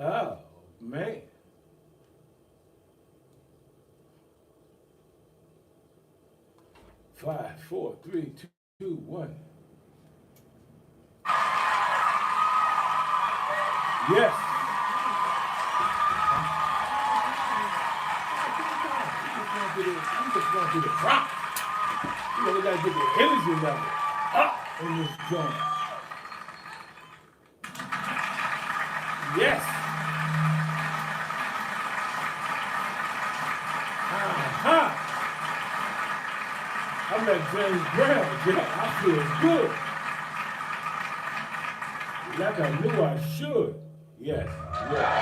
Oh, man. 5, 4, 3, 2, 1. Yes. I'm just going to the prop. You know, we got to get the energy level up in this joint. Yes. Uh-huh. I'm like James Brown. Yeah, I feel good. Like I knew I should. Yes. Yes.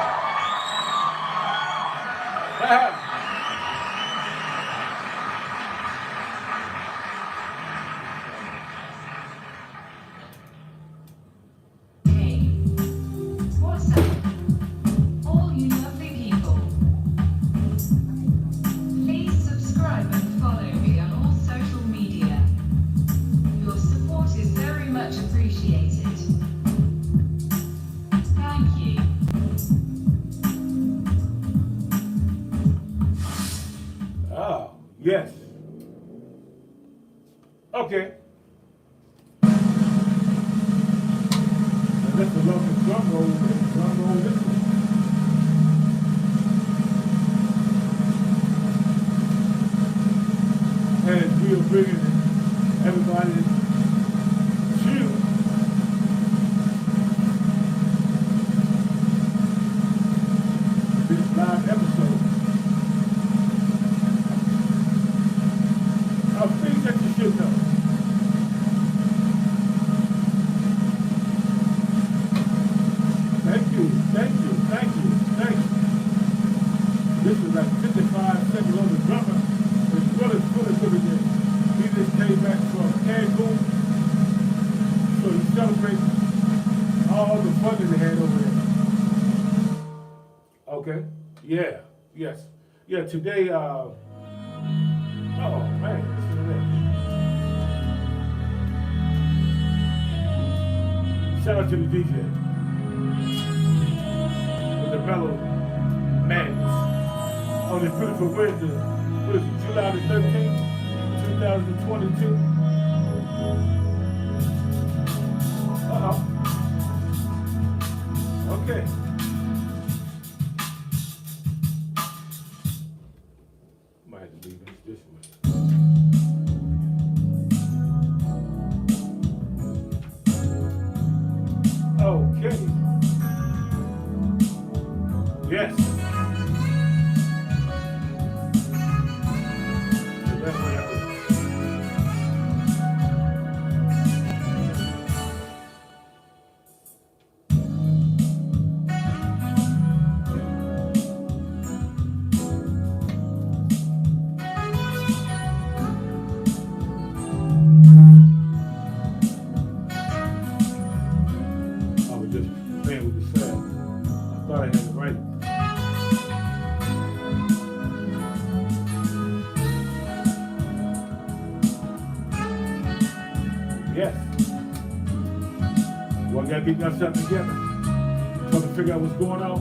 Hey, what's up, all you lovely people? Please subscribe and follow me on all social media. Your support is very much appreciated. Thank you. Oh, yes. Okay. Now let's love the drum roll and drum roll this one. And we are bringing everybody to this live episode of things that you should know. Thank you, thank you, thank you, thank you. This is like 55 seconds on the drummer. It's really good again. He just came back from Cancun, so he celebrates all the fun that they had over there. Okay? Yeah, yes. Yeah, today, oh man, listen to this. Shout out to the DJ with the mellow madness on this beautiful Wednesday. What is it, July the 13th, 2022? Uh-oh. Okay. Might have to leave this way. Okay. Yes. I was just playing with the sound. I thought I had it right. Yes. Well, I gotta get myself together. Trying to figure out what's going on.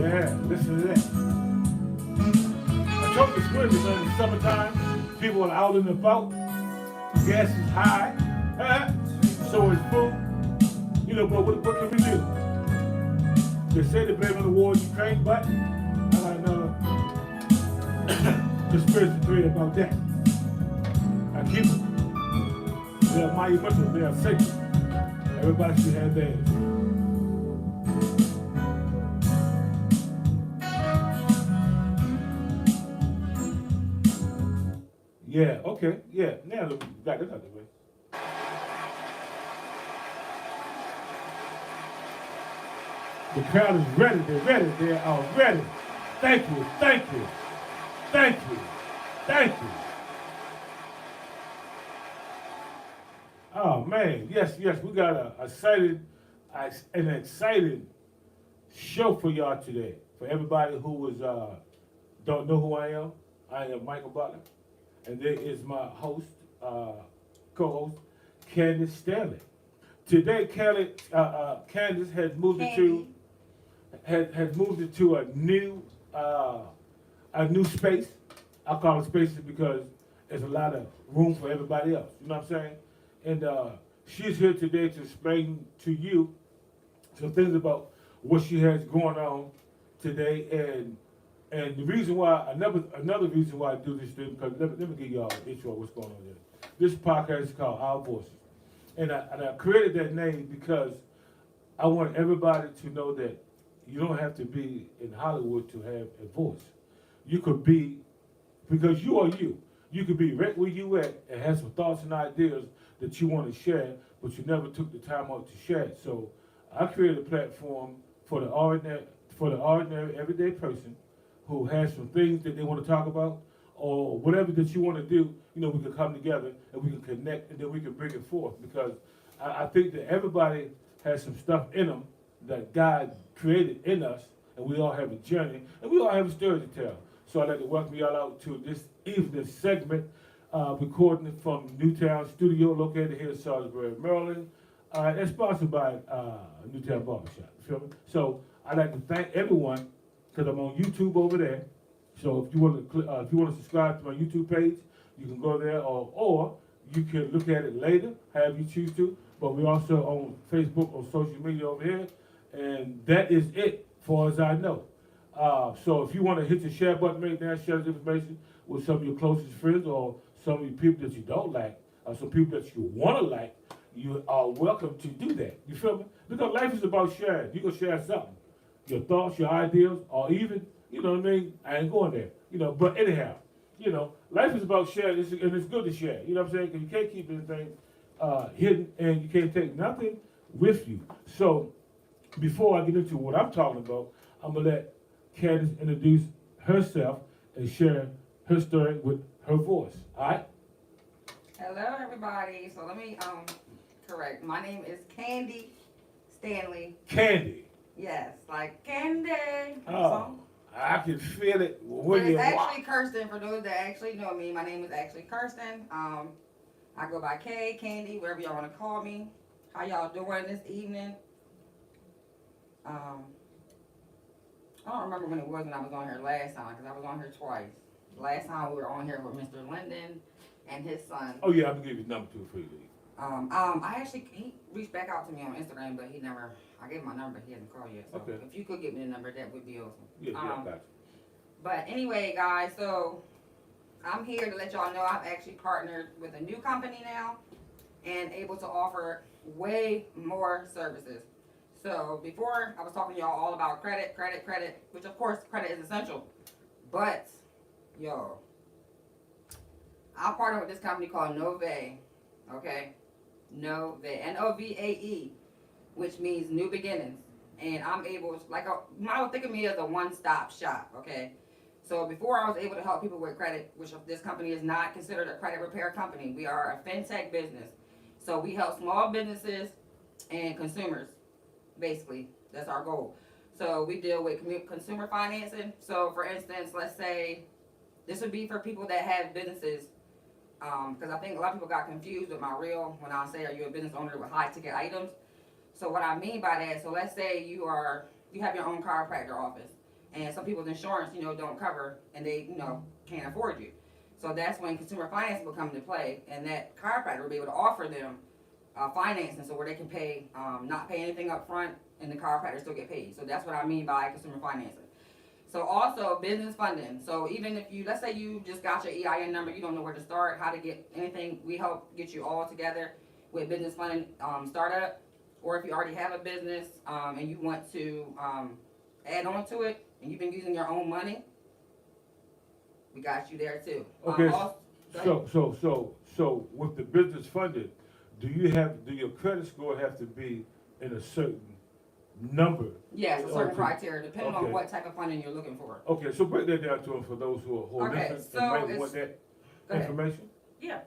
Yeah, listen to that. I told you Swindon, man, in the summertime, people are out and about. Gas is high. So is food. You know, but what can we do? They say they blame on the war in Ukraine, but I know conspiracy theory about that. I keep them. They are monumental. They are sacred. Everybody should have theirs. Yeah, okay, yeah. Now we got this out of the way. The crowd is ready. They're ready. They are ready. Thank you, thank you, thank you, thank you. Oh man, yes, yes, we got an exciting show for y'all today. For everybody who was don't know who I am Michael Butler, and there is my host, co-host, Candace Stanley. today, Candace has moved into has moved into a new space. I call it spaces because there's a lot of room for everybody else. You know what I'm saying? And she's here today to explain to you some things about what she has going on today, and the reason why another reason why I do this thing, because let me give y'all an intro of what's going on here. This podcast is called Our Voices, and I created that name because I want everybody to know that you don't have to be in Hollywood to have a voice. You could be, because you are you. You could be right where you at and have some thoughts and ideas that you want to share, but you never took the time out to share it. So I created a platform for the ordinary everyday person who has some things that they want to talk about, or whatever that you want to do. You know, we can come together and we can connect, and then we can bring it forth, because I think that everybody has some stuff in them that God created in us, and we all have a journey, and we all have a story to tell. So I'd like to welcome y'all out to this evening segment, recording from Newtown Studio, located here in Salisbury, Maryland, and sponsored by Newtown Barbershop. You feel me? So I'd like to thank everyone, because I'm on YouTube over there. So if you want to subscribe to my YouTube page, you can go there, or you can look at it later, however you choose to. But we're also on Facebook or social media over here, and that is it, far as I know. So if you want to hit the share button right now, share this information with some of your closest friends, or some of your people that you don't like, or some people that you want to like, you are welcome to do that. You feel me? Because life is about sharing. You can share something, your thoughts, your ideas, or even, you know what I mean? I ain't going there. You know, but anyhow, you know, life is about sharing, and it's good to share. You know what I'm saying? Because you can't keep anything hidden, and you can't take nothing with you. So before I get into what I'm talking about, I'm going to let Candace introduce herself and share her story with her voice. All right? Hello, everybody. So let me correct. My name is Candy Stanley. Candy. Yes, like candy. Oh, I can feel it But when you it's walk. actually Kirsten. For those that actually know me, my name is actually Kirsten. I go by K, Candy, whatever y'all want to call me. How y'all doing this evening? I don't remember when it was when I was on here last time, because I was on here twice. Last time we were on here with Mr. Linden and his son. Oh, yeah, I'm going to give you his number too for you. He reached back out to me on Instagram, but I gave him my number, he hasn't called yet. So Okay. if you could give me the number, that would be awesome. Yeah, I got you. But anyway, guys, so I'm here to let y'all know I've actually partnered with a new company now and able to offer way more services. So before I was talking to y'all all about credit, which of course credit is essential. But, yo, I partnered with this company called Novae, okay? Novae, N-O-V-A-E, which means new beginnings. And I'm able, I would think of me as a one-stop shop, okay? So before I was able to help people with credit, which this company is not considered a credit repair company. We are a fintech business. So we help small businesses and consumers, basically. That's our goal. So we deal with consumer financing. So for instance, let's say this would be for people that have businesses, because I think a lot of people got confused with my reel when I say, are you a business owner with high ticket items? So what I mean by that, so let's say you have your own chiropractor office, and some people's insurance, don't cover, and they, can't afford you. So that's when consumer financing will come into play, and that chiropractor will be able to offer them financing, so where they can pay, not pay anything up front, and the chiropractor still get paid. So that's what I mean by consumer financing. So also business funding. So even if let's say you just got your EIN number, you don't know where to start, how to get anything, we help get you all together with business funding startup. Or if you already have a business and you want to add on to it, and you've been using your own money, we got you there too. Okay, so with the business funded, do your credit score have to be in a certain number? Yes, a certain Okay. criteria, depending Okay. on what type of funding you're looking for. Okay, so break that down to them for those who are Okay, listening so and might it's- want that Go ahead. information. Yeah.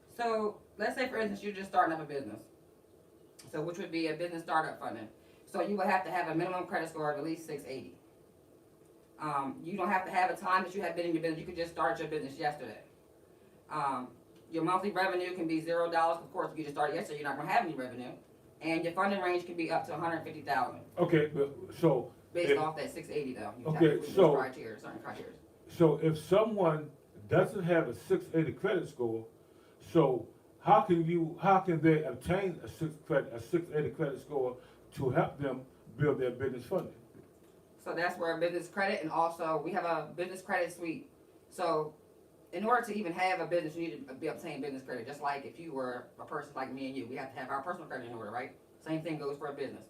So let's say, for instance, you're just starting up a business. So which would be a business startup funding. So you would have to have a minimum credit score of at least 680. You don't have to have a time that you have been in your business. You could just start your business yesterday. Your monthly revenue can be $0. Of course, if you just started yesterday, you're not going to have any revenue. and your funding range can be up to 150,000 Okay, but so based if- off that 680 though. You Okay, have to meet so- those criteria, certain criteria. So if someone doesn't have a 680 credit score, so how can they obtain a 680 credit score to help them build their business funding? So that's where business credit, and also we have a business credit suite. So in order to even have a business, you need to be obtain business credit. Just like if you were a person like me and you, we have to have our personal credit in order, right? Same thing goes for a business.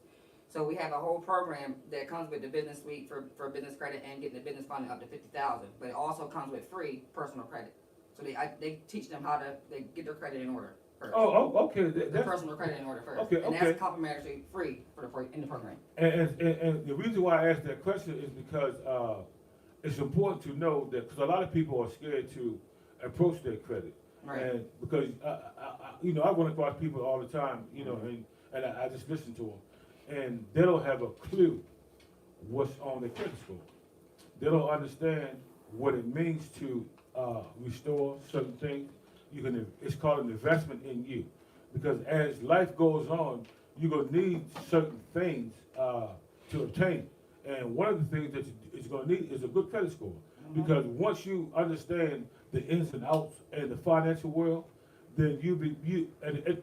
So we have a whole program that comes with the business suite for business credit and getting the business funding up to 50,000. But it also comes with free personal credit. So they teach them how to they get their credit in order first. Okay. The That's, personal credit in order first. Okay, And okay. that's complimentary free in the program. and the reason why I asked that question is because it's important to know that because a lot of people are scared to approach their credit, Right. and because I run across people all the time, and I just listen to them, and they don't have a clue what's on their credit score. They don't understand what it means to restore certain things. It's called an investment in you, because as life goes on, you're gonna need certain things to obtain. And one of the things that you're gonna need is a good credit score, because once you understand the ins and outs in the financial world, then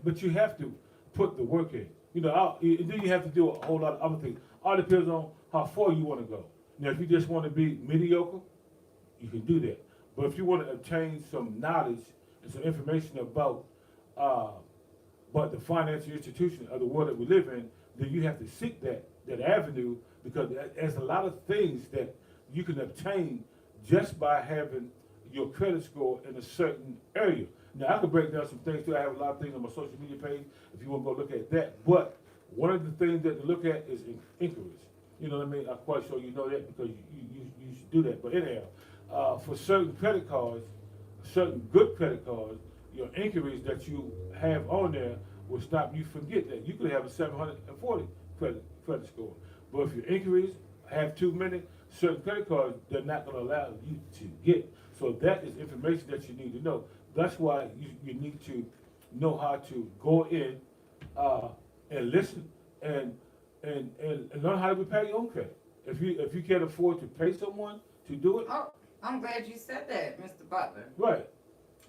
but you have to put the work in. And then you have to do a whole lot of other things. All depends on how far you want to go. Now, if you just want to be mediocre, you can do that. But if you want to obtain some knowledge and some information about the financial institution of the world that we live in, then you have to seek that avenue, because there's a lot of things that you can obtain just by having your credit score in a certain area. Now, I could break down some things too. I have a lot of things on my social media page if you want to go look at that. But one of the things that to look at is inquiries. You know what I mean? I'm quite sure you know that because you should do that. But anyhow, for certain credit cards, certain good credit cards, your inquiries that you have on there will stop you from getting that. You could have a 740 credit score. But if your inquiries have too many, certain credit cards, they're not going to allow you to get. So that is information that you need to know. That's why you need to know how to go in and listen and learn how to repay your own credit. If you can't afford to pay someone to do it, Oh, I'm glad you said that, Mr. Butler, right.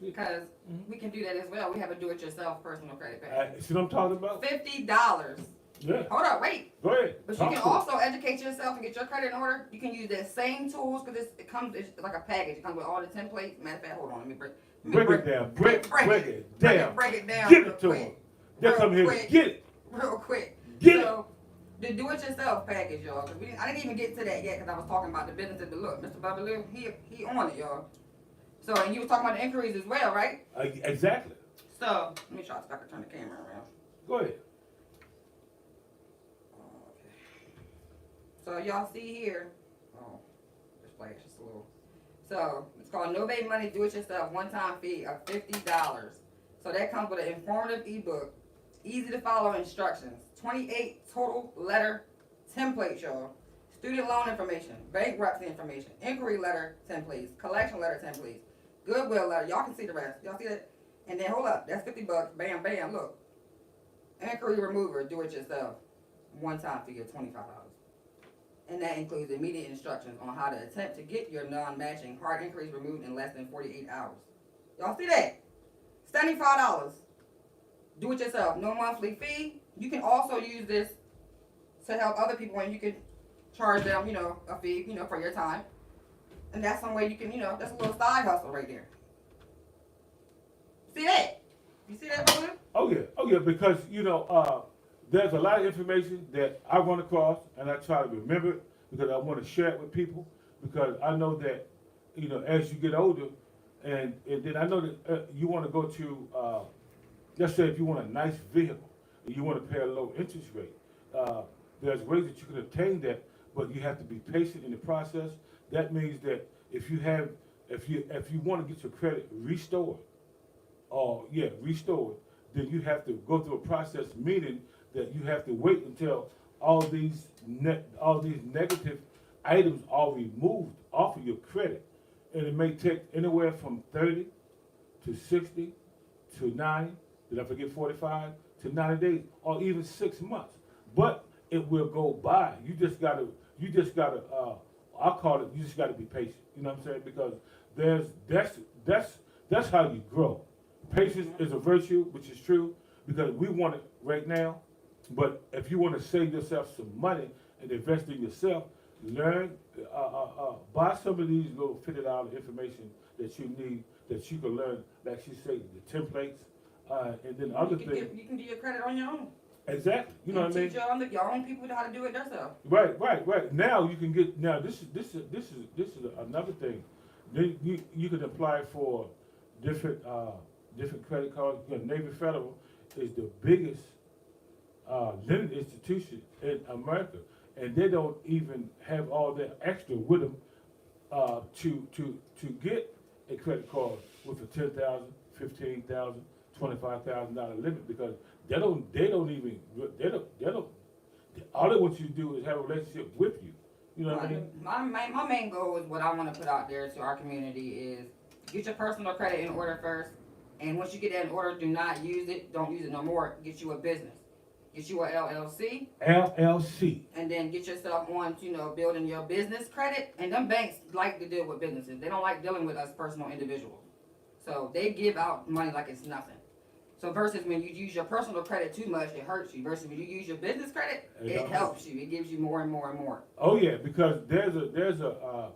because we can do that as well. We have a do-it-yourself personal credit package. See what I'm talking about? $50. Yeah. Hold up, wait. Go ahead. But you Talk can to me. also educate yourself and get your credit in order. You can use that same tools because it's like a package. It comes with all the templates. Matter of fact, hold on, let me break Break it down. Break it down. Break it down. Give real it to quick. him. They come here to quick. get it. Real quick. Get it. So, the do-it-yourself package, y'all. 'Cause I didn't even get to that yet because I was talking about the business of the look. Mr. Babalu, he on it, y'all. So, and you were talking about the inquiries as well, right? Exactly. So, let me try to turn the camera around. Go ahead. So y'all see here, this flash is a little. So it's called No Baby Money Do It Yourself one-time fee of $50. So that comes with an informative ebook, easy to follow instructions, 28 total letter templates, y'all. Student loan information, bankruptcy information, inquiry letter templates, collection letter templates, goodwill letter. Y'all can see the rest. Y'all see that? And then hold up, that's $50. Bam, bam. Look, inquiry remover, do it yourself, one-time fee of $25. And that includes immediate instructions on how to attempt to get your non-matching hard inquiries removed in less than 48 hours. Y'all see that? $75. Do it yourself. No monthly fee. You can also use this to help other people, and you can charge them, a fee, for your time. And that's some way you can, that's a little side hustle right there. See that? You see that, brother? Oh yeah, because there's a lot of information that I run across, and I try to remember it because I want to share it with people, because I know that as you get older, and then I know that you want to go to let's say if you want a nice vehicle and you want to pay a low interest rate, there's ways that you can obtain that, but you have to be patient in the process. That means that if you want to get your credit restored, then you have to go through a process, meaning that you have to wait until all these negative items are removed off of your credit. And it may take anywhere from 30 to 60 to 90 did I forget 45 to 90 days, or even 6 months. But it will go by. You just gotta, I call it, you just gotta be patient. You know what I'm saying? Because that's how you grow. Patience is a virtue, which is true, because we want it right now. But if you want to save yourself some money and invest in yourself, learn, buy some of these little $50 information that you need, that you can learn, like she said, the templates, and then other things. You can do your credit on your own. Exactly. You know what I mean? Teach your own people how to do it themselves. Right. Now you can get. Now this is another thing. Then you can apply for different credit cards. You know, Navy Federal is the biggest lending institution in America, and they don't even have all that extra with them to get a credit card with a $10,000, $15,000, $25,000 limit, because they don't all they want you to do is have a relationship with you. You know what I mean? My main goal is what I want to put out there to our community is get your personal credit in order first, and once you get that in order, do not use it. Don't use it no more. Get you a business. Get you a LLC. LLC. And then get yourself on, building your business credit. And them banks like to deal with businesses. They don't like dealing with us personal individuals. So they give out money like it's nothing. So versus when you use your personal credit too much, it hurts you. Versus when you use your business credit, it helps you. It gives you more and more and more. Oh yeah, because there is a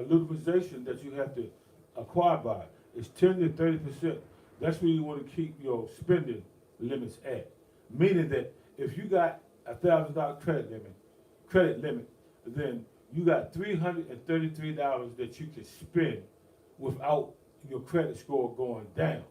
utilization that you have to acquire by. It's 10 to 30%. That's where you want to keep your spending limits at. Meaning that if you got $1,000 credit limit, then you got $333 that you can spend without your credit score going down.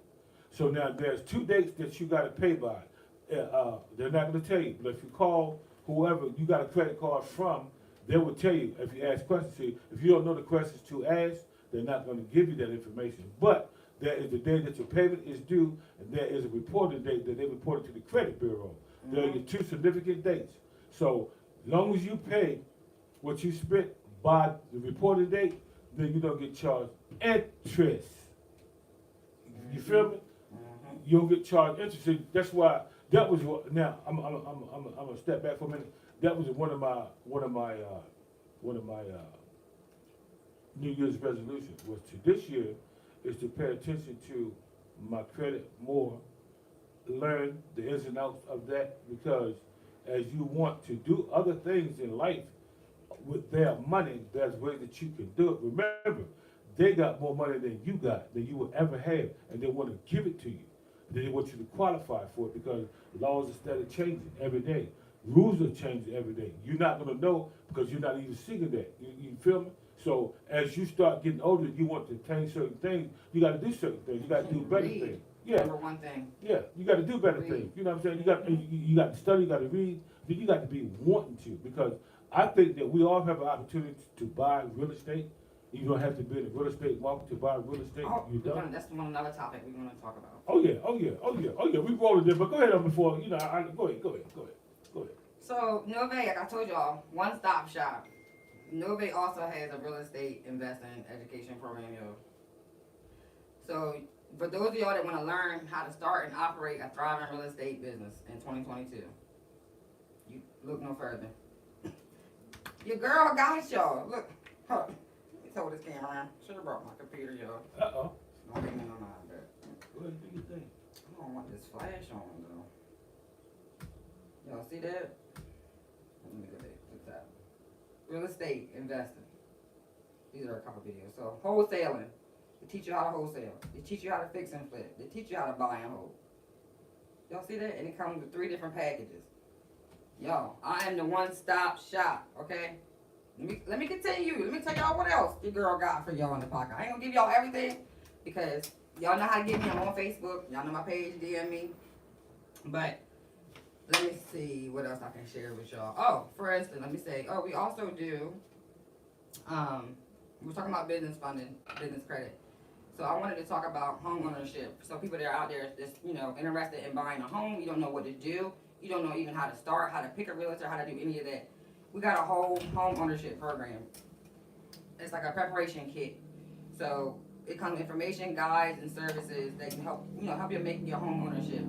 So now there's 2 dates that you got to pay by. They're not going to tell you, but if you call whoever you got a credit card from, they will tell you if you ask questions. See, if you don't know the questions to ask, they're not going to give you that information. But there is the day that your payment is due, and there is a reporting date that they report it to the credit bureau. There are your 2 significant dates. So as long as you pay what you spent by the reporting date, then you don't get charged interest. You feel me? You don't get charged interest. See, that's why that was what. Now I'm gonna step back for a minute. That was one of my New Year's resolutions was to this year is to pay attention to my credit more, learn the ins and outs of that, because as you want to do other things in life with their money, there's ways that you can do it. Remember, they got more money than you will ever have, and they want to give it to you. They want you to qualify for it because laws are steadily changing every day. Rules are changing every day. You're not going to know because you're not even seeing that. You feel me? So as you start getting older, you want to attain certain things. You got to do certain things. You got to do better things. Yeah. Number one thing. Yeah, you got to do better things. You know what I'm saying? You got to study. You got to read. But you got to be wanting to, because I think that we all have an opportunity to buy real estate. You don't have to be in the real estate market to buy real estate. Oh, You don't. that's another topic we're going to talk about. Oh yeah. We rolled it, but go ahead on before go ahead. So Nove, like I told y'all, one-stop shop. Nove also has a real estate investing education program, yo. So for those of y'all that want to learn how to start and operate a thriving real estate business in 2022, you look no further. Your girl got y'all. Look, huh. Let me throw this camera around. Should have brought my computer, y'all. Uh-oh. Don't get me no mind, but What do you think? I don't want this flash on though. Y'all see that? Let me go to the top. Real estate investing. These are a couple videos. So wholesaling. They teach you how to wholesale. They teach you how to fix and flip. They teach you how to buy and hold. Y'all see that? And it comes with 3 different packages. Y'all, I am the one-stop shop, okay? Let me continue. Let me tell y'all what else your girl got for y'all in the pocket. I ain't gonna give y'all everything because y'all know how to get me. I'm on Facebook. Y'all know my page, DM me. But let me see what else I can share with y'all. Oh, for instance, let me say, we also do, we're talking about business funding, business credit. So I wanted to talk about home ownership. So people that are out there that's, interested in buying a home, you don't know what to do. You don't know even how to start, how to pick a realtor, how to do any of that. We got a whole home ownership program. It's like a preparation kit. So it comes with information, guides, and services that can help help you make your home ownership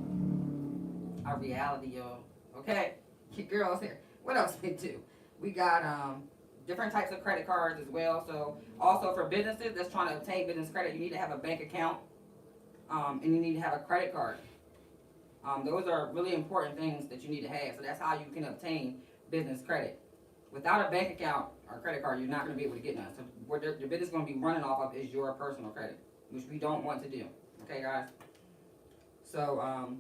a reality, y'all. Okay, your girls here. What else we do? We got different types of credit cards as well. So also for businesses that's trying to obtain business credit, you need to have a bank account, and you need to have a credit card. Those are really important things that you need to have. So that's how you can obtain business credit. Without a bank account or credit card, you're not going to be able to get none. So what your business is going to be running off of is your personal credit, which we don't want to do. Okay, guys? So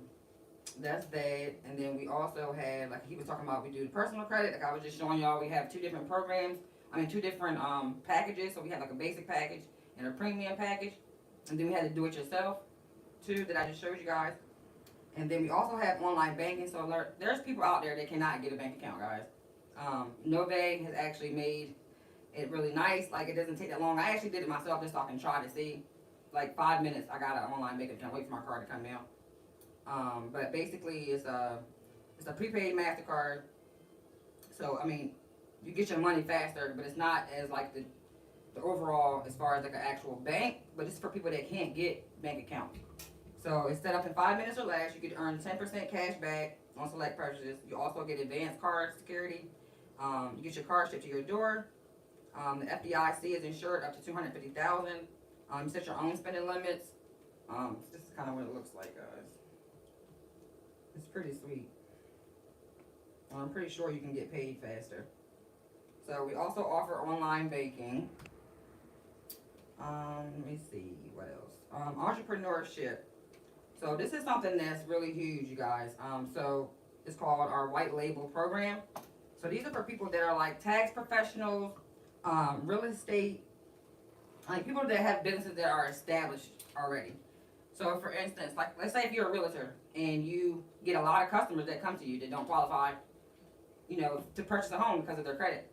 that's that. And then we also have, like he was talking about, we do the personal credit. Like I was just showing y'all, we have two different programs. Two different packages. So we have like a basic package and a premium package. And then we had to do it yourself too that I just showed you guys. And then we also have online banking. So there's people out there that cannot get a bank account, guys. Nove has actually made it really nice. Like it doesn't take that long. I actually did it myself just so I can try to see. Like 5 minutes, I got an online bank account. Wait for my card to come out. But basically, it's a prepaid MasterCard. So you get your money faster, but it's not as like the overall as far as like an actual bank. But it's for people that can't get bank accounts. So it's set up in 5 minutes or less. You could earn 10% cash back on select purchases. You also get advanced card security. You get your card shipped to your door. The FDIC is insured up to $250,000. You set your own spending limits. This is kind of what it looks like, guys. It's pretty sweet. I'm pretty sure you can get paid faster. So we also offer online banking. Let me see what else. Entrepreneurship. So this is something that's really huge, you guys. So it's called our white label program. So these are for people that are like tax professionals, real estate, like people that have businesses that are established already. So for instance, like let's say if you're a realtor and you get a lot of customers that come to you that don't qualify, to purchase a home because of their credit.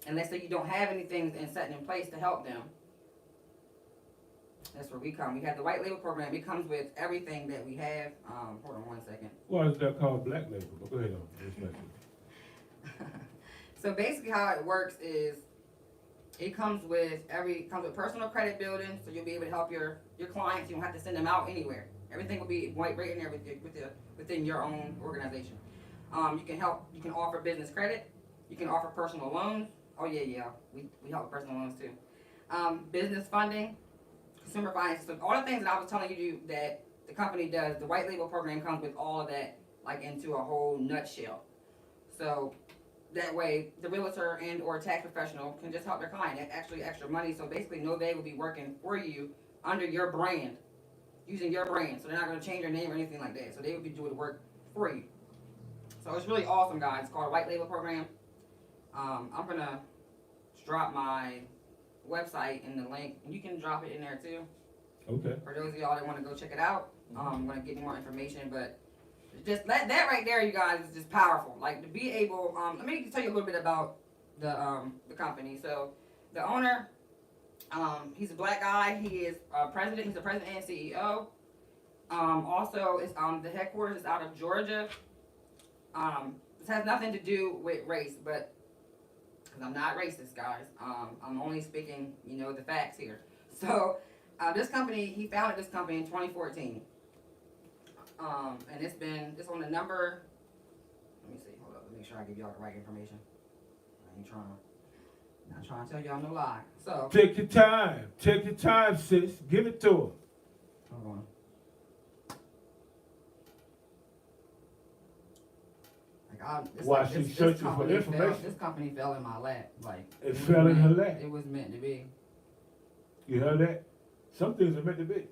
And let's say you don't have anything set in place to help them. That's where we come. We have the white label program. It comes with everything that we have. Hold on 1 second. Why is that called black label? But go ahead on. So basically how it works is it comes with personal credit building, so you'll be able to help your clients. You don't have to send them out anywhere. Everything will be right in there within your own organization. You can offer business credit. You can offer personal loans. Oh yeah. We help with personal loans too. Business funding, consumer finance. So all the things that I was telling you that the company does, the white label program comes with all of that, like into a whole nutshell. So that way, the realtor and or tax professional can just help their client. That's actually extra money. So basically, Nove will be working for you under your brand, using your brand. So they're not going to change your name or anything like that. So they will be doing the work for you. So it's really awesome, guys. It's called a white label program. I'm going to drop my website in the link, and you can drop it in there too. Okay. For those of y'all that want to go check it out, I'm going to get more information, but just that right there, you guys, is just powerful. Like to be able, let me tell you a little bit about the company. So the owner, he's a black guy. He is president. He's the president and CEO. Also, it's the headquarters is out of Georgia. This has nothing to do with race, but because I'm not racist, guys. I'm only speaking, the facts here. So this company, he founded this company in 2014. And it's on the number, let me see, hold up, let me make sure I give y'all the right information. I ain't not trying to tell y'all no lie. So take your time, sis. Give it to her. Hold on. While she's searching for information. This company fell in my lap. It fell in her lap. It was meant to be. You heard that? Some things are meant to be.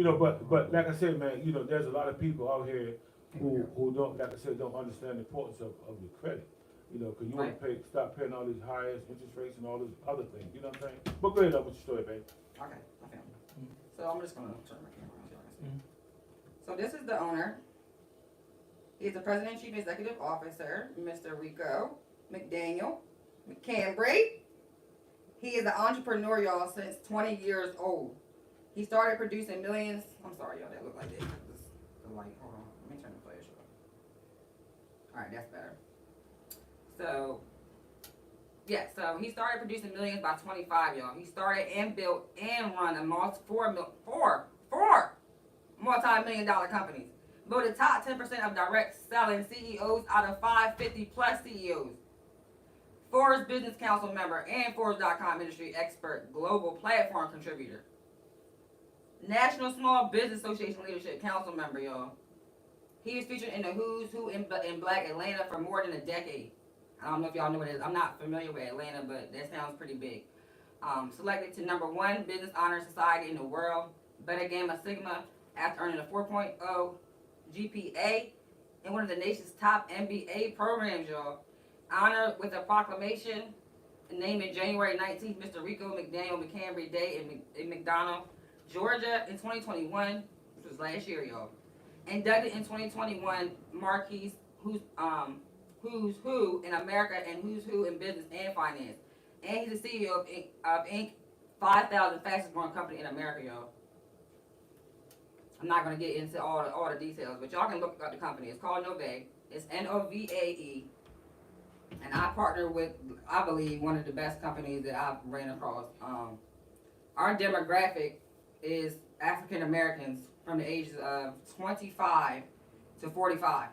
But like I said, man, there's a lot of people out here who don't, like I said, don't understand the importance of your credit. Because you want to stop paying all these higher interest rates and all these other things. You know what I'm saying? But go ahead up with your story, baby. Okay, I found it. So I'm just gonna turn my camera around so y'all can see. So this is the owner. He's the president and chief executive officer, Mr. Rico McDaniel McCambry. He is an entrepreneur, y'all, since 20 years old. He started producing millions. I'm sorry, y'all, that look like this. The light, hold on. Let me turn the flash up. All right, that's better. So Yeah, so he started producing millions by 25, y'all. He started and built and run a four multi-million dollar companies. Voted top 10% of direct selling CEOs out of 550 plus CEOs. Forbes Business Council member and Forbes.com industry expert, global platform contributor. National Small Business Association Leadership Council member, y'all. He was featured in the Who's Who in Black Atlanta for more than a decade. I don't know if y'all know what it is. I'm not familiar with Atlanta, but that sounds pretty big. Selected to #1 business honor society in the world, Beta Gamma Sigma, after earning a 4.0 GPA in one of the nation's top MBA programs, y'all. Honored with a proclamation named in January 19th, Mr. Rico McDaniel McCambry Day in McDonough, Georgia in 2021, which was last year, y'all. Inducted in 2021, Marquis Who's Who in America and Who's Who in Business and Finance. And he's the CEO of Inc. 5,000 fastest growing company in America, y'all. I'm not gonna get into all the details, but y'all can look up the company. It's called Novae. It's Novae. And I partner with, I believe, one of the best companies that I've ran across. Our demographic is African Americans from the ages of 25 to 45.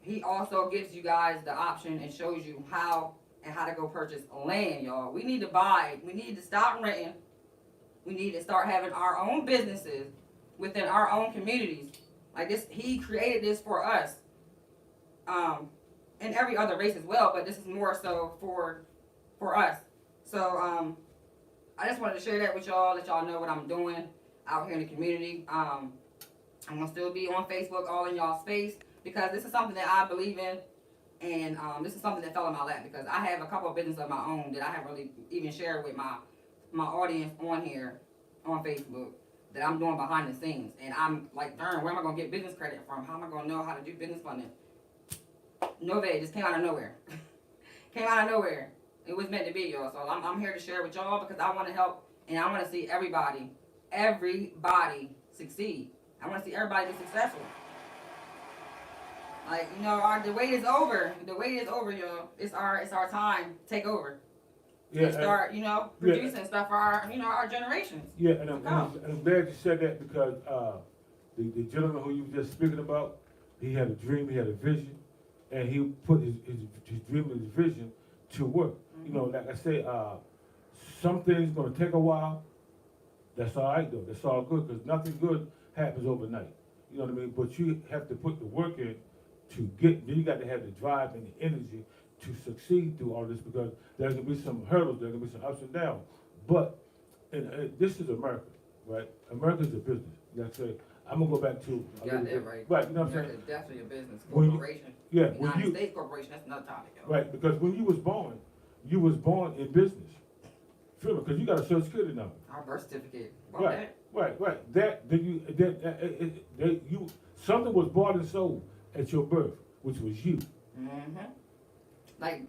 He also gives you guys the option and shows you how to go purchase land, y'all. We need to buy. We need to stop renting. We need to start having our own businesses within our own communities. Like this, he created this for us. And every other race as well, but this is more so for us. So I just wanted to share that with y'all, let y'all know what I'm doing out here in the community. I'm gonna still be on Facebook, all in y'all space, because this is something that I believe in, and this is something that fell in my lap because I have a couple of businesses of my own that I haven't really even shared with my audience on here on Facebook that I'm doing behind the scenes, and I'm like, darn, where am I gonna get business credit from? How am I gonna know how to do business funding? Novae just came out of nowhere. Came out of nowhere. It was meant to be, y'all. So I'm here to share with y'all because I want to help and I want to see everybody succeed. I want to see everybody be successful. Like, you know, the wait is over. The wait is over, y'all. It's our time to take over. Yeah, And start, you know, producing stuff for our generations. Yeah, and I'm glad you said that because the gentleman who you were just speaking about, he had a dream, he had a vision, and he put his dream and his vision to work. Mm-hmm. You know, like I say, some things gonna take a while. That's all right though. That's all good because nothing good happens overnight. You know what I mean? But you have to put the work in to get. Then you got to have the drive and the energy to succeed through all this because there's gonna be some hurdles. There's gonna be some ups and downs. But this is America, right? America's a business. Like I say, I'm gonna go back to. You got that right. Right. You know what I'm saying? America's definitely a business corporation. Yeah. United States corporation. That's another topic. Yo. Right. Because when you was born in business. Feel me? Because you got a social security number. Our birth certificate. Right. Something was bought and sold at your birth, which was you. Mm-hmm. Like,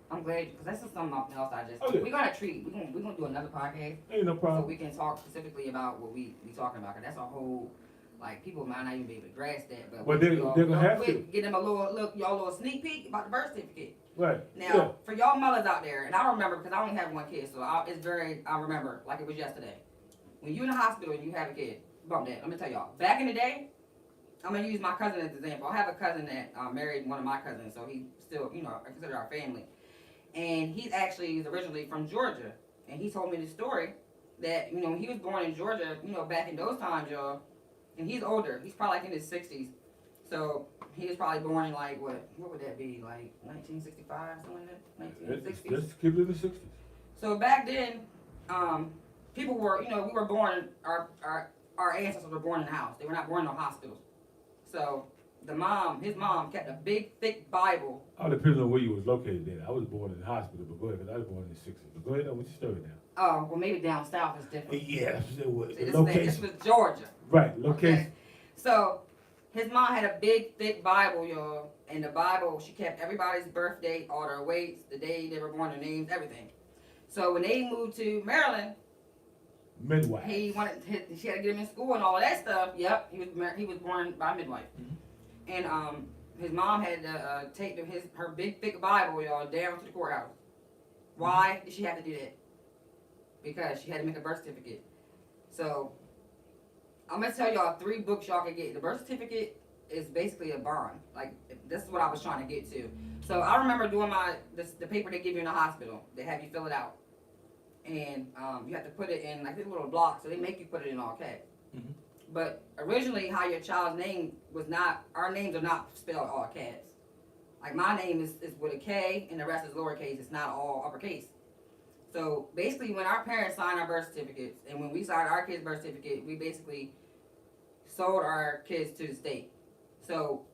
I'm glad because that's just something else I just. Okay. We're gonna do another podcast. Ain't no problem. So we can talk specifically about what we talking about. Cause that's a whole. Like people might not even be able to grasp that, but well, they're gonna have to get them a little sneak peek about the birth certificate. Right. Now, for y'all mothers out there, and I remember because I only have one kid, so I remember like it was yesterday. When you're in the hospital and you have a kid, bump that. Let me tell y'all. Back in the day, I'm gonna use my cousin as an example. I have a cousin that married one of my cousins, so he still, I consider our family. And he's originally from Georgia, and he told me the story that when he was born in Georgia, back in those times, y'all. And he's older. He's probably like in his 60s. So he was probably born in like what would that be? Like 1965, something like that? 1960s. Let's keep it in the 60s. So back then, people were, we were born, our ancestors were born in the house. They were not born in no hospitals. So his mom kept a big, thick Bible. All depends on where you was located at. I was born in the hospital, but go ahead, because I was born in the 60s. But go ahead on with your story now. Oh, well maybe down south is different. Yeah, This was Georgia. Right, location. Okay. So his mom had a big, thick Bible, y'all. And the Bible, she kept everybody's birth date, all their weights, the day they were born, their names, everything. So when they moved to Maryland, midwife. she had to get him in school and all of that stuff. Yep, he was born by a midwife. Mm-hmm. And his mom had to take her big thick Bible, y'all, down to the courthouse. Why did she have to do that? Because she had to make a birth certificate. So I'm gonna tell y'all 3 books y'all can get. The birth certificate is basically a bond. Like, this is what I was trying to get to. So I remember doing the paper they give you in the hospital. They have you fill it out, and you have to put it in like this little block. So they make you put it in all caps. Mhm. But originally, how your child's name was not, our names are not spelled all caps. Like, my name is with a K, and the rest is lowercase. It's not all uppercase. So basically, when our parents signed our birth certificates, and when we signed our kids' birth certificate, we basically sold our kids to the state. So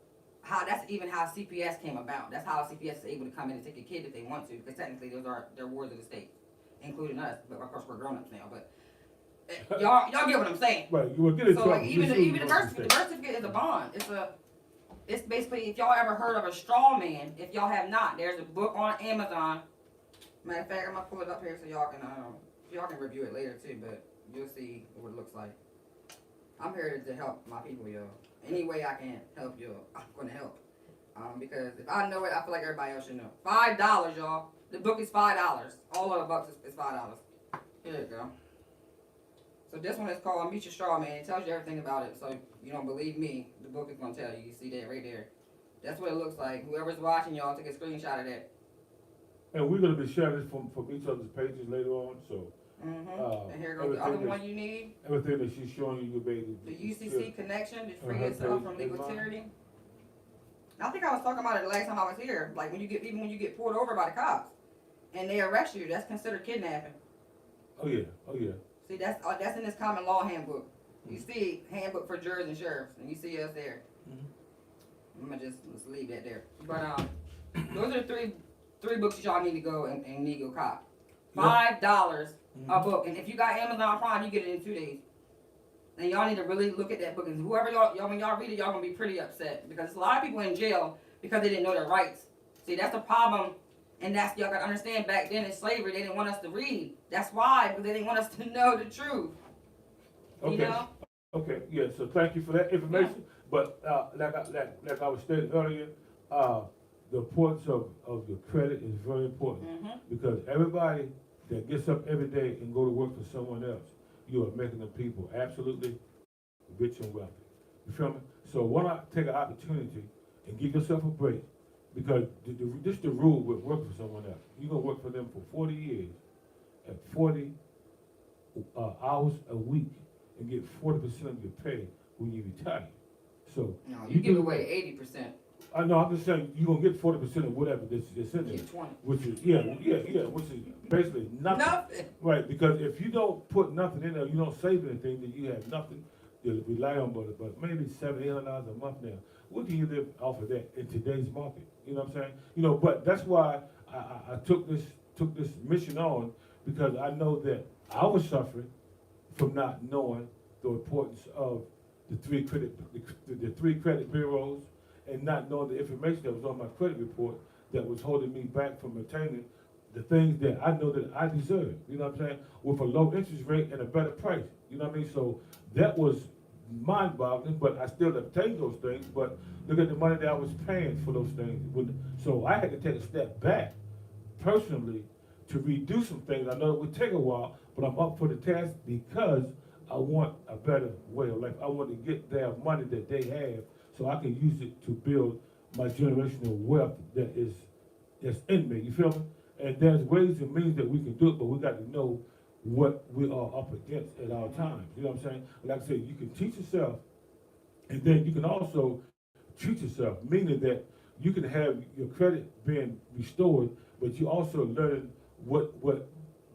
that's even how CPS came about. That's how CPS is able to come in and take a kid if they want to, because technically those are their wards of the state, including us. But of course, we're grown-ups now. But y'all get what I'm saying. Right, you will get in So trouble. like even the birth certificate is a bond. It's basically, if y'all ever heard of a straw man, if y'all have not, there's a book on Amazon. Matter of fact, I'm gonna pull it up here so y'all can review it later too, but you'll see what it looks like. I'm here to help my people, y'all. Any way I can help you, I'm gonna help. Because if I know it, I feel like everybody else should know. $5, y'all. The book is $5. All of the books is $5. Here you go. So this one is called Meet Your Straw Man. It tells you everything about it. So you don't believe me, the book is gonna tell you. You see that right there. That's what it looks like. Whoever's watching, y'all, take a screenshot of that. And we're gonna be sharing this from each other's pages later on, so. And here goes the other one you need. Everything that she's showing you, you'll be able to. The UCC connection to free her yourself page from legal is mine. tyranny. I think I was talking about it the last time I was here. Like when you get pulled over by the cops and they arrest you, that's considered kidnapping. Oh yeah, oh yeah. See, that's in this common law handbook. You see handbook for jurors and sheriffs, and you see us there. I'm gonna just let's leave that there. But those are the three books that y'all need to go and need to go cop. $5 a book, and if you got Amazon Prime, you get it in 2 days. And y'all need to really look at that book, and whoever y'all when y'all read it, y'all gonna be pretty upset because there's a lot of people in jail because they didn't know their rights. See, that's the problem, and that's y'all gotta understand. Back then in slavery, they didn't want us to read. That's why, because they didn't want us to know the truth. Okay. You know? Okay, yeah, so thank you for that information. Yeah. But like I was stating earlier, the importance of your credit is very important because everybody that gets up every day and go to work for someone else, you are making the people absolutely rich and wealthy. You feel me? So why not take an opportunity and give yourself a break because this is the rule with working for someone else. You're going to work for them for 40 years at 40 hours a week and get 40% of your pay when you retire. So no, you give away 80%. I know. I'm just saying you're gonna get 40% of whatever that's in there, 20. which is which is basically nothing. Nothing. Right? Because if you don't put nothing in there, you don't save anything, then you have nothing to rely on but maybe $700-800 a month now. What can you live off of that in today's market? You know what I'm saying? You know, but that's why I took this mission on because I know that I was suffering from not knowing the importance of the three credit bureaus and not knowing the information that was on my credit report that was holding me back from obtaining the things that I know that I deserve, you know what I'm saying, with a low interest rate and a better price, you know what I mean? So that was mind-boggling, but I still obtained those things, but look at the money that I was paying for those things. So I had to take a step back personally to redo some things. I know it would take a while, but I'm up for the task because I want a better way of life. I want to get their money that they have so I can use it to build my generational wealth that's in me. You feel me? And there's ways and means that we can do it, but we got to know what we are up against at all times. You know what I'm saying? Like I said, you can teach yourself, and then you can also treat yourself, meaning that you can have your credit being restored, but you also learn what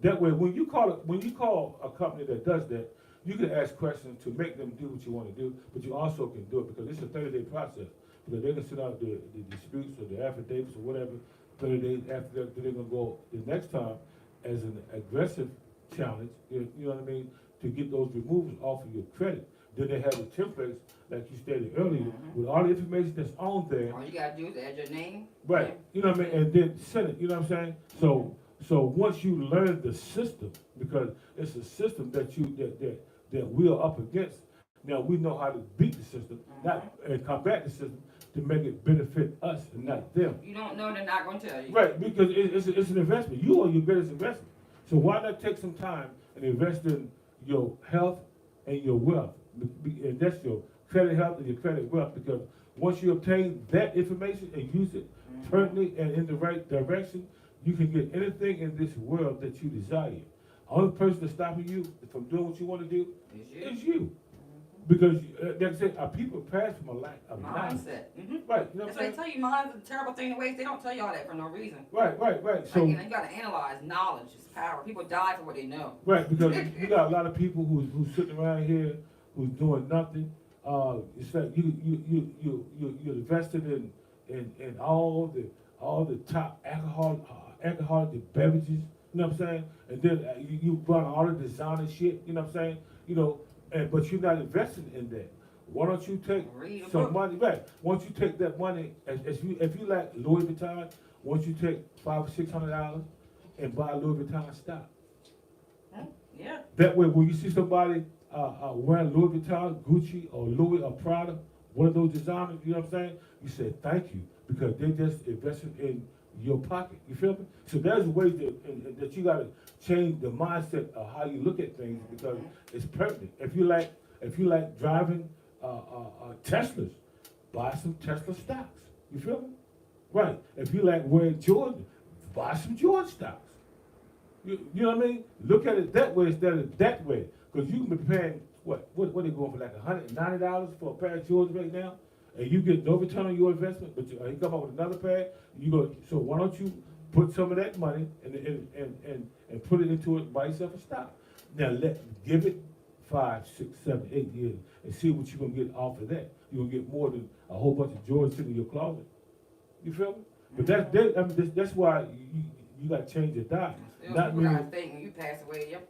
that way. When you call a company that does that, you can ask questions to make them do what you want to do, but you also can do it because it's a 30-day process. Because they can send out the disputes or the affidavits or whatever 30 days after that, they're going to go the next time as an aggressive challenge, you know what I mean, to get those removals off of your credit. Then they have the templates, like you stated earlier, with all the information that's on there. All you gotta do is add your name. Right, you know what I mean, and then send it, you know what I'm saying? So once you learn the system, because it's a system that we are up against, now we know how to beat the system, not and combat the system. to make it benefit us and not them. You don't know, they're not gonna tell you. Right, because it's an investment. You are your greatest investment. So why not take some time and invest in your health and your wealth? And that's your credit health and your credit wealth, because once you obtain that information and use it pertinently and in the right direction, you can get anything in this world that you desire. Only person that's stopping you from doing what you want to do is you. Because, like I said, our people pass from a lack of knowledge. Mindset. Mm-hmm. Right, you know what That's I'm why they saying? tell you mind's a terrible thing to waste. They don't tell you all that for no reason. Right. Like, So, you know, you gotta analyze knowledge. It's power. People die for what they know. right, because you got a lot of people who's sitting around here who's doing nothing. It's like you're invested in all the top alcoholic beverages. You know what I'm saying? And then you run all the designer shit. You know what I'm saying? You know, but you're not investing in that. Why don't you take Read a some book. money? Right. Once you take that money, if you like Louis Vuitton, once you take $500 or $600 and buy a Louis Vuitton stock. Yeah. That way, when you see somebody wearing Louis Vuitton, Gucci, or Louis or Prada, one of those designers, you know what I'm saying? You say thank you, because they just invested in your pocket. You feel me? So there's ways that you got to change the mindset of how you look at things, because it's pertinent. If you like driving Teslas, buy some Tesla stocks. You feel me? Right. If you like wearing Jordan, buy some Jordan stocks. You know what I mean? Look at it that way instead of that way. Because you can be paying, what they going for, like $190 for a pair of Jordans right now? And you get no return on your investment, but you come up with another pair, so why don't you put some of that money and put it into it, buy yourself a stock. Now give it 5, 6, 7, 8 years and see what you're gonna get off of that. You're gonna get more than a whole bunch of Jordans sitting in your closet. You feel me? But that's why you gotta change your diet. Still, Not people meaning, gotta think when you pass away, your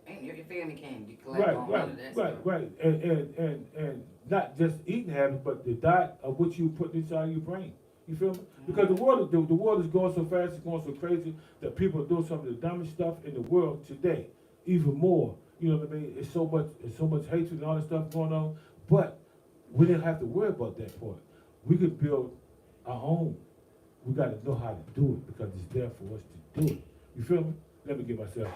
family can't be collecting on none of that stuff. right. And not just eating habits, but the diet of what you put inside your brain. You feel me? Because the world is going so fast, it's going so crazy that people are doing some of the dumbest stuff in the world today. Even more. You know what I mean? It's so much hatred and all that stuff going on. But we didn't have to worry about that part. We could build our own. We got to know how to do it, because it's there for us to do it. You feel me? Let me get myself.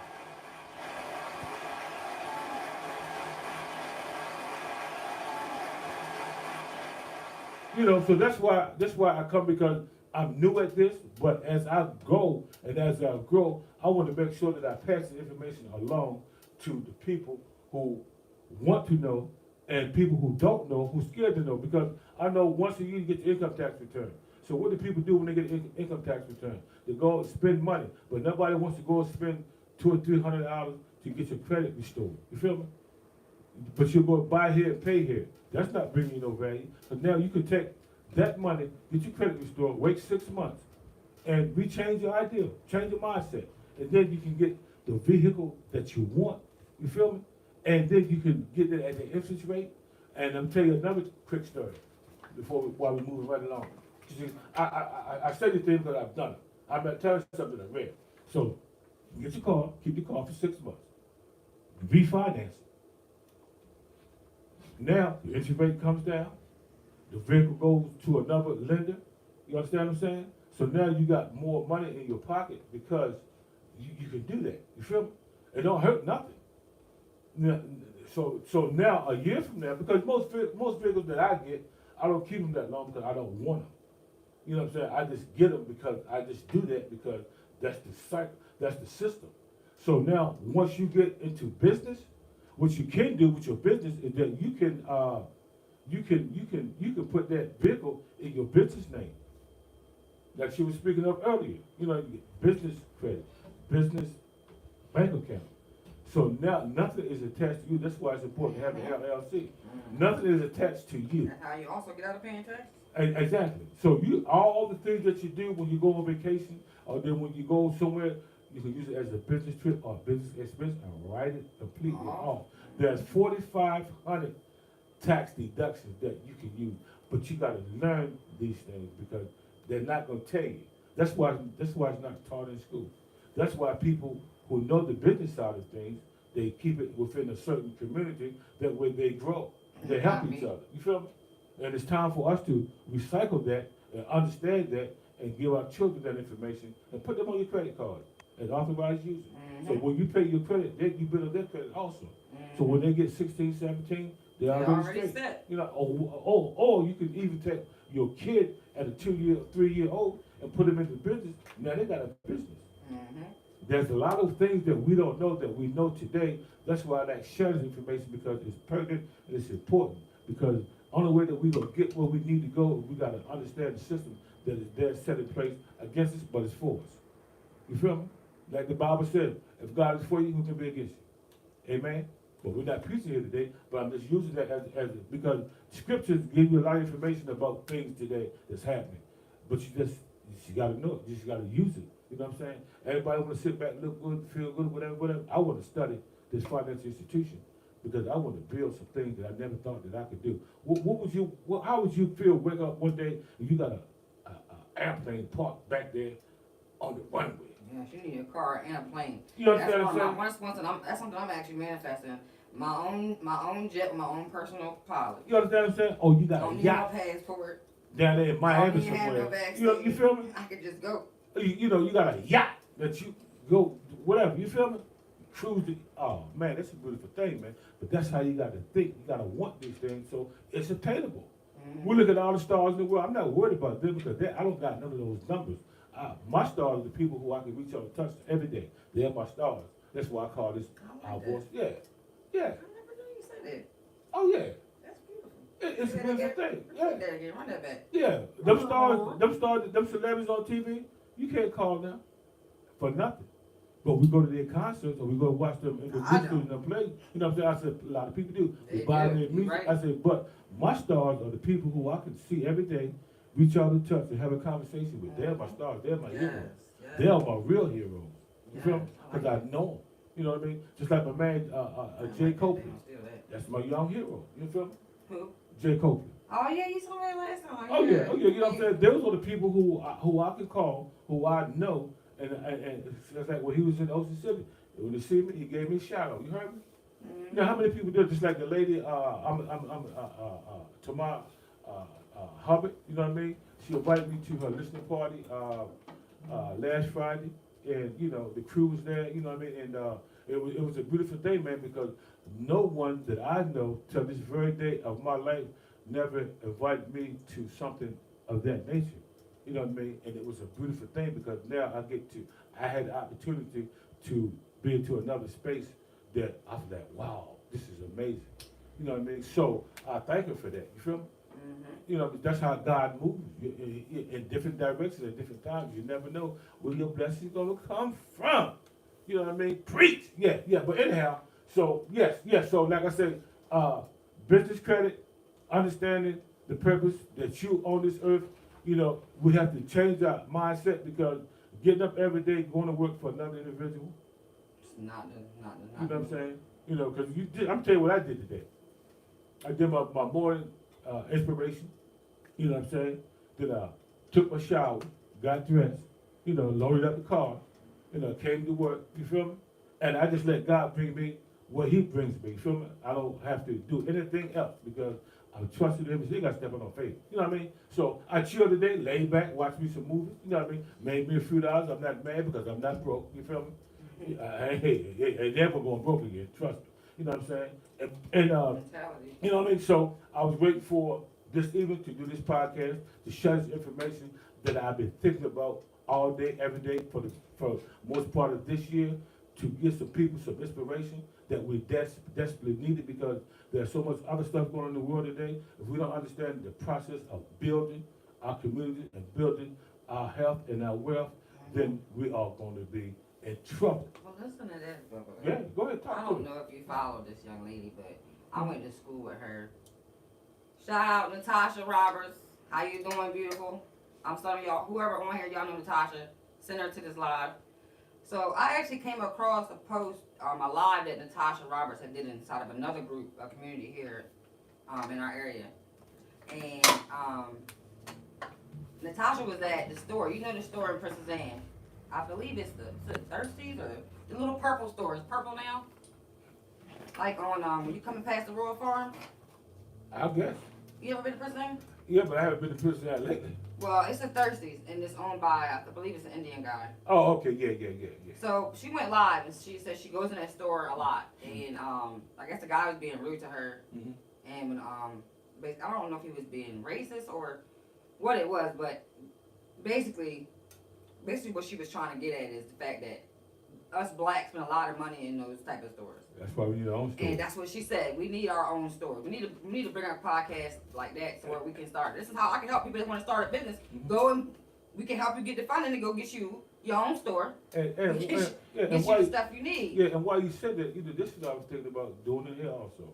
You know, so that's why I come, because I'm new at this, but as I go and as I grow, I want to make sure that I pass the information along to the people who want to know and people who don't know, who's scared to know. Because I know once a year you get your income tax return. So what do people do when they get an income tax return? They go and spend money, but nobody wants to go and spend $200 or $300 to get your credit restored. You feel me? But you'll go buy here and pay here. That's not bringing you no value. So now you can take that money, get your credit restored, wait 6 months, and rechange your idea, change your mindset. And then you can get the vehicle that you want. You feel me? And then you can get it at the interest rate. And I'm telling you another quick story while we're moving right along. See, I say this thing because I've done it. I'm not telling you something I read. So you get your car, keep your car for 6 months, refinance it. Now, the interest rate comes down, the vehicle goes to another lender, you understand what I'm saying? So now you got more money in your pocket because you can do that, you feel me? It don't hurt nothing. Now, so now, a year from now, because most vehicles that I get, I don't keep them that long because I don't want them. You know what I'm saying? I just get them because I just do that because that's the cycle, that's the system. So now, once you get into business, what you can do with your business is that you can put that vehicle in your business name, like she was speaking of earlier. You know, you get business credit, business bank account. So now nothing is attached to you. That's why it's important to have an LLC. Nothing is attached to you. That's how you also get out of paying taxes? Exactly. So all the things that you do when you go on vacation, or then when you go somewhere, you can use it as a business trip or business expense and write it completely off. There's 4,500 tax deductions that you can use, but you got to learn these things because they're not going to tell you. That's why it's not taught in school. That's why people who know the business side of things, they keep it within a certain community. That way they grow. They help each other. You feel me? And it's time for us to recycle that and understand that and give our children that information and put them on your credit card and authorize use it. So when you pay your credit, then you build their credit also. So when they get 16, 17, they're already set. You know, or you can even take your kid at a 2-year, 3-year-old and put them into business. Now they got a business. There's a lot of things that we don't know that we know today. That's why I like sharing information, because it's pertinent and it's important. Because only way that we gonna get where we need to go, we gotta understand the system that is there set in place against us, but it's for us. You feel me? Like the Bible said, if God is for you, who can be against you? Amen? But we're not preaching here today, but I'm just using that as because scriptures give you a lot of information about things today that's happening. But you gotta know it, you just gotta use it. You know what I'm saying? Everybody wanna sit back, look good, feel good, whatever. I wanna study this financial institution because I wanna build some things that I never thought that I could do. How would you feel wake up one day and you got a airplane parked back there on the runway? Yes, you need a car and a plane. You understand what I'm saying? That's something I'm actually manifesting. My own jet, my own personal pilot. You understand what I'm saying? Oh, you got Don't a need no yacht passport. down there in Miami Don't need to have no somewhere. vaccine. You feel me? I could just go. You know, you got a yacht that you go, whatever, you feel me? Cruise the, oh man, that's a beautiful thing, man. But that's how you gotta think, you gotta want these things, so it's attainable. We look at all the stars in the world, I'm not worried about them because I don't got none of those numbers. My stars are the people who I can reach out and touch every day. They're my stars. That's why I call this our voice. Yeah, yeah. I never knew you said that. Oh yeah. That's beautiful. It's a beautiful thing. Yeah. Say that again. Run that back. Yeah, them celebrities on TV, you can't call them for nothing. But we go to their concerts or we go watch them in the disco and them play. You know what I'm saying? I said a lot of people do. They buy their music. Right. I said, but my stars are the people who I can see every day, reach out and touch and have a conversation with. They're my stars. They're my heroes. Yes. They are my real heroes. You feel me? Because I know them. You know what I mean? Just like my man, Jay Copeland. That's my young hero. You feel me? Who? Jay Copeland. Oh yeah, you told me that last time. Oh yeah. You know what I'm saying? Those are the people who I can call, who I know, and it's like when he was in Ocean City, when he see me, he gave me a shout out. You heard me? You know how many people do it? Just like the lady, Tamar Hubbard. You know what I mean? She invited me to her listening party last Friday, and you know the crew was there. You know what I mean? And it was a beautiful day, man, because no one that I know till this very day of my life never invited me to something of that nature. You know what I mean? And it was a beautiful thing because now I had the opportunity to be into another space that I was like, wow, this is amazing. You know what I mean? So I thank her for that. You feel me? You know, that's how God moves in different directions at different times. You never know where your blessing's gonna come from. You know what I mean? Preach. Yeah. But anyhow, so yes. So like I said, business credit, understanding the purpose that you on this earth, you know, we have to change our mindset because getting up every day, going to work for another individual. It's not. You know what I'm saying? You know, because I'm telling you what I did today. I did my morning inspiration. You know what I'm saying? Then I took my shower, got dressed, you know, loaded up the car, you know, came to work, you feel me? And I just let God bring me what he brings me, you feel me? I don't have to do anything else because I'm trusting him. He got to step on faith. You know what I mean? So I chilled today, laid back, watched me some movies, you know what I mean? Made me a few dollars. I'm not mad because I'm not broke, you feel me? I ain't never going broke again, trust me. You know what I'm saying? And you know what I mean? So I was waiting for this evening to do this podcast, to share this information that I've been thinking about all day, every day for most part of this year, to give some people some inspiration that we desperately needed because there's so much other stuff going on in the world today. If we don't understand the process of building our community and building our health and our wealth, then we are going to be in trouble. Well, listen to this, brother. Yeah, go ahead, talk to me. I don't know if you follow this young lady, but I went to school with her. Shout out Natasha Roberts. How you doing, beautiful? I'm some of y'all, whoever on here, y'all know Natasha. Send her to this live. So I actually came across a post, a live that Natasha Roberts had did inside of another group, a community here in our area. And Natasha was at the store. You know the store in Princess Anne? I believe it's the Thirsties or the little purple store. It's purple now. Like on when you coming past the Royal Farm. I guess. You ever been to Princess Anne? Yeah, but I haven't been to Princeton that lately. Well, it's a Thirsties, and it's owned by, I believe it's an Indian guy. Oh, okay, yeah. So she went live, and she said she goes in that store a lot, and I guess the guy was being rude to her, Mhm. and I don't know if he was being racist or what it was, but basically what she was trying to get at is the fact that us blacks spend a lot of money in those type of stores. That's why we need our own store. And that's what she said. We need our own store. We need to bring our podcast like that so where we can start. This is how I can help people that want to start a business. Mhm. Go and we can help you get the funding to go get you your own store. And Get you and the stuff you need. yeah, and while you said that, this is what I was thinking about doing it here also.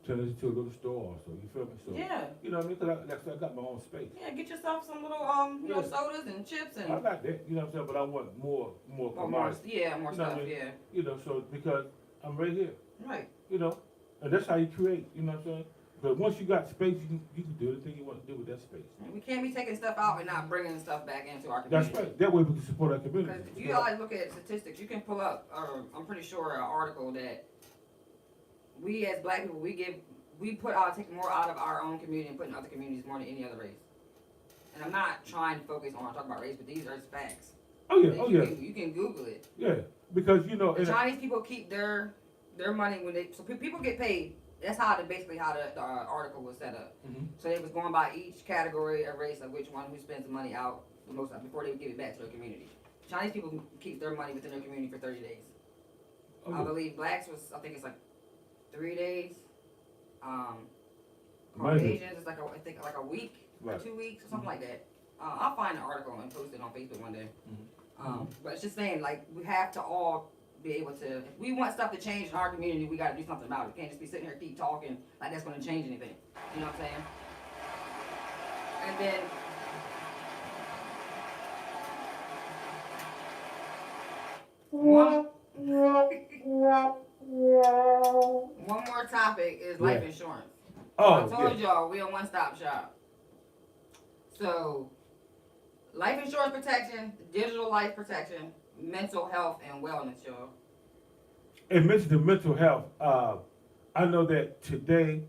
Turn it into a little store also. You feel me? So Yeah. you know what I mean? 'Cause I got my own space. Yeah, get yourself some little Yeah. sodas and chips I and got that, you know what I'm saying? But I want more more commodity. yeah, more You know what stuff, I mean? yeah. You know, so because I'm right here, Right. you know, and that's how you create. You know what I'm saying? But once you got space, you can do anything you want to do with that space. And we can't be taking stuff out and not bringing stuff back into our That's community. right. That way we can support our community. Because if you guys look at statistics, you can pull up, I'm pretty sure, an article that we as black people, we take more out of our own community and put in other communities more than any other race. And I'm not trying to focus on talking about race, but these are facts. Oh yeah, That oh you yeah, can- you can Google it. yeah. Because The and Chinese people keep their money people get paid. That's basically how the article was set up. Mhm. So they was going by each category of race of which one who spends the money out the most before they would give it back to their community. Chinese people keep their money within their community for 30 days. oh, I yeah. believe blacks I think it's like 3 days. Amazing. Caucasians, it's like a week or Right. 2 weeks or something like that. I'll find an article and post it on Facebook one day. But it's just saying, like, we have to all be able to, if we want stuff to change in our community, we got to do something about it. We can't just be sitting here keep talking like that's going to change anything. You know what I'm saying? And then one more topic is life Yeah. insurance. Oh, I told yeah. y'all we a one-stop shop. So, life insurance protection, digital life protection, mental health and wellness, y'all. And mention the mental health. I know that today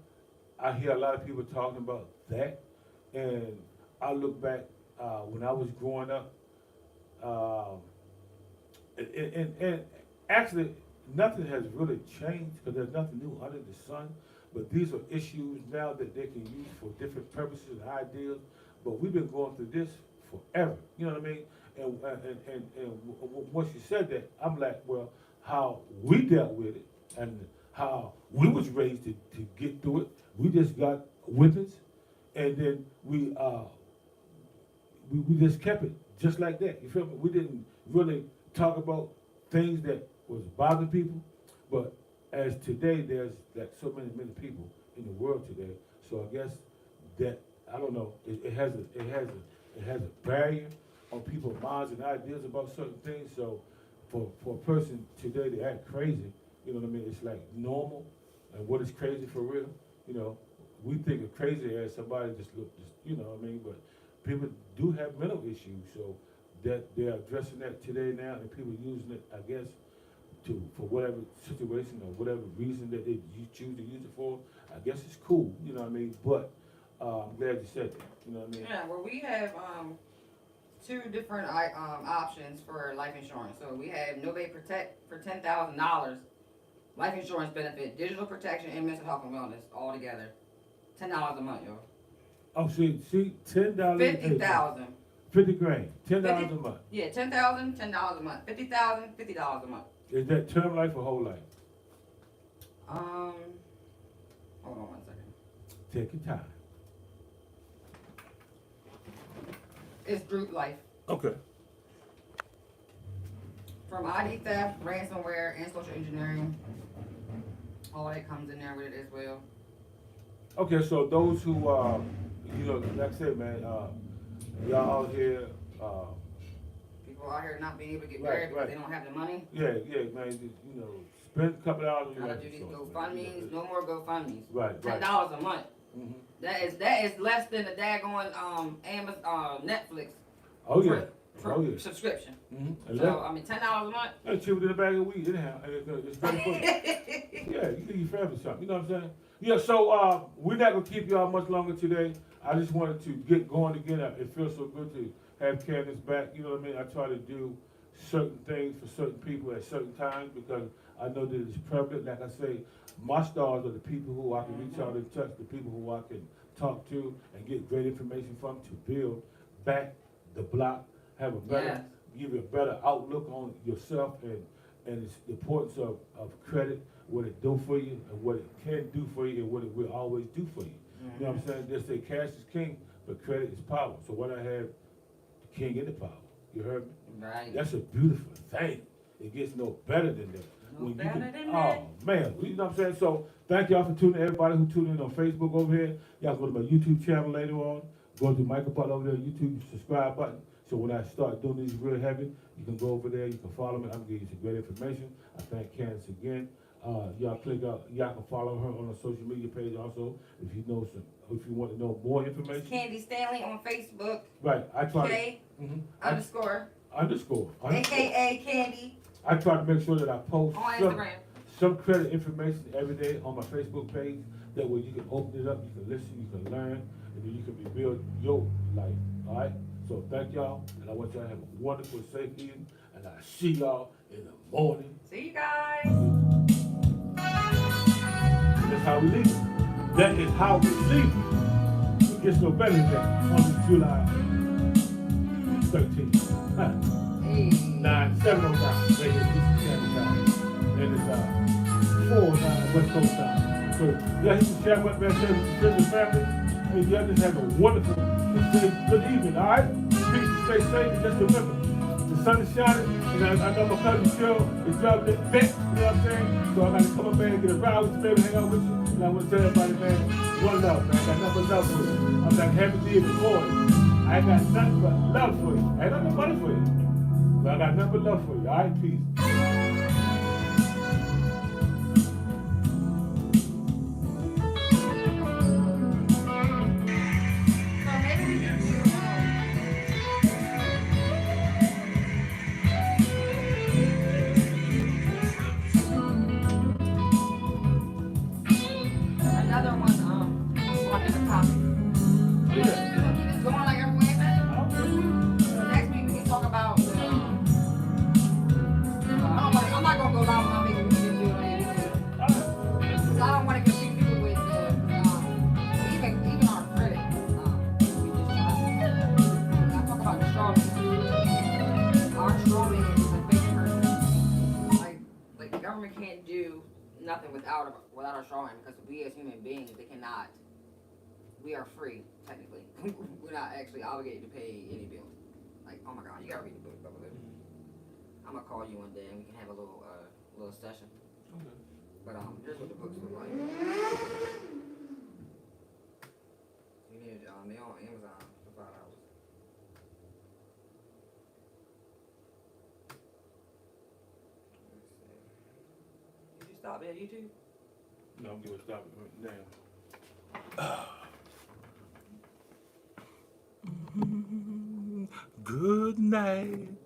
I hear a lot of people talking about that, and I look back when I was growing up, and actually nothing has really changed because there's nothing new under the sun. But these are issues now that they can use for different purposes and ideas. But we've been going through this forever. You know what I mean? And once you said that, I'm like, well, how we dealt with it and how we was raised to get through it. We just got witness, and then we just kept it just like that. You feel me? We didn't really talk about things that was bothering people, but as today there's like so many people in the world today. So I guess that I don't know. It has a barrier on people's minds and ideas about certain things. So for a person today to act crazy, you know what I mean? It's like normal. And what is crazy for real? You know, we think of crazy as somebody you know what I mean? But people do have mental issues, so that they're addressing that today now, and people using it, I guess, for whatever situation or whatever reason that they choose to use it for. I guess it's cool, you know what I mean? But I'm glad you said that, you know what I mean? Yeah, well, we have two different options for life insurance. So we have Nobay Protect for $10,000, life insurance benefit, digital protection, and mental health and wellness all together. $10 a month, y'all. Oh, see, $10. 50,000. 50 grand, $10 a month. Yeah, $10,000, $10 a month. 50,000, $50 a month. Is that term life or whole life? Hold on one second. Take your time. It's group life. Okay. From ID theft, ransomware, and social engineering. All that comes in there with it as well. Okay, so those who, you know, like I said, man, y'all out here, People out here not being able to get Right, married because right. they don't have the money. yeah, man, just, you know, spend a couple hours. on Gotta life do these insurance, GoFundMes, man. no more GoFundMes. Right, right. $10 a month. Mhm. That is less than the daggone Amazon Netflix Oh yeah, for oh yeah. subscription. Mm-hmm. So I mean $10 a month. That's cheaper than a bag of weed, anyhow. And it's better for you. Yeah, you give your family something. You know what I'm saying? Yeah. So we're not gonna keep y'all much longer today. I just wanted to get going again. It feels so good to have Candace back. You know what I mean? I try to do certain things for certain people at certain times because I know that it's prevalent. Like I say, my stars are the people who I can reach out and touch, the people who I can talk to and get great information from to build back the block, have a better, give you a better outlook on yourself and it's the importance of credit, what it do for you and what it can do for you and what it will always do for you. You know what I'm saying? They say cash is king, but credit is power. So what I have, the king and the power. You heard me? Right. That's a beautiful thing. It gets no better than that. No When you better can- than that. Oh man, you know what I'm saying? So thank y'all for tuning in. Everybody who tuned in on Facebook over here, y'all go to my YouTube channel later on. Go to Michael Butler over there, YouTube subscribe button. So when I start doing these real heavy, you can go over there, you can follow me. I'm gonna give you some great information. I thank Candace again. Y'all click out, y'all can follow her on the social media page also. If you know if you want to know more information. Candy Stanley on Facebook. Right, I try K to, underscore underscore. AKA Candy I try to make sure that I post on some, Instagram. some credit information every day on my Facebook page. That way you can open it up, you can listen, you can learn, and then you can rebuild your life. All right. So thank y'all, and I want y'all to have a wonderful, safe evening, and I'll see y'all in the morning. See you guys. That's how we leave. That is how we leave. It gets no better than that on this July 13th. Huh. Hey. 9/709, Vegas Eastern Standard Time. And it's 4/9 West Coast time. So yeah, you can share what man said with your friends and family. And y'all just have a wonderful and safe good evening, all right? Peace, stay safe, and just remember, the sun is shining, and I know my cousin Cheryl is driving that vet, you know what I'm saying? So I got to come up, man, and get a ride with you, baby, hang out with you. And I want to tell everybody, man, one love, man. I got nothing but love for you. I'm like Happy D recording. I ain't got nothing but love for you. I ain't got no money for you. But I got nothing but love for you, all right? Peace. Another one, on different topic. You gonna keep this going like every Wednesday? Next week we can talk about, I'm not gonna go down with my big video because I don't want to confuse people with, even our credit. We just I talk about the strawman. Our strawman is a fake person. Like the government can't do nothing without our strawman because we as human beings, we are free, technically. We're not actually obligated to pay any bills. Like, oh my God, you gotta read the book, Bubba. I'm gonna call you one day and we can have a little session. Okay. But here's what the books look like. You need it, they're on Amazon for $5. Did you stop at YouTube? No, I'm gonna stop it right now. Good night.